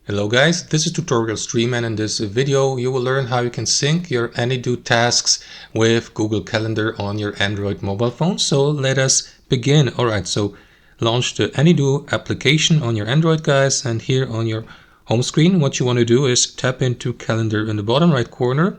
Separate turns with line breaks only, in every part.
Hello guys, this is Tutorial Stream, and in this video you will learn how you can sync your Any.do tasks with Google Calendar on your Android mobile phone. So let us begin. Alright, so launch the Any.do application on your Android guys, and here on your home screen what you want to do is tap into Calendar in the bottom right corner.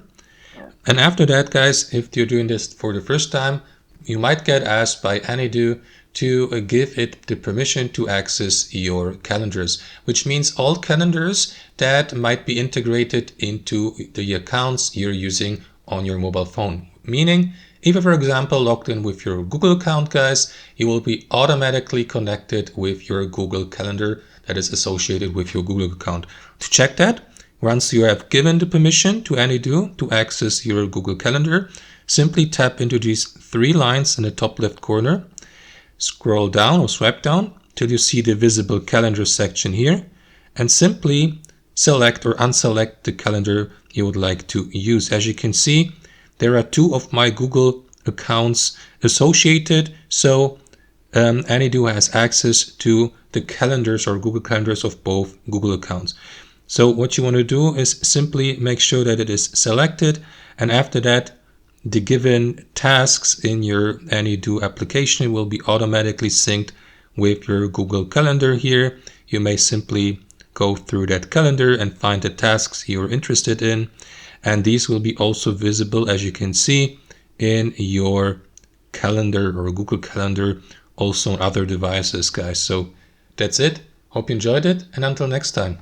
And after that guys, if you're doing this for the first time, you might get asked by Any.do to give it the permission to access your calendars, which means all calendars that might be integrated into the accounts you're using on your mobile phone. Meaning, if you, for example, logged in with your Google account, guys, you will be automatically connected with your Google Calendar that is associated with your Google account. To check that, once you have given the permission to Any.do to access your Google Calendar, simply tap into these three lines in the top left corner. Scroll down or swipe down till you see the visible calendar section here, and simply select or unselect the calendar you would like to use. As you can see, there are two of my Google accounts associated, so Any.do has access to the calendars or Google calendars of both Google accounts. So what you want to do is simply make sure that it is selected, and after that the given tasks in your Any.do application will be automatically synced with your Google Calendar here. You may simply go through that calendar and find the tasks you're interested in, and these will be also visible, as you can see, in your calendar or Google Calendar, also on other devices guys. So that's it. Hope you enjoyed it, and until next time.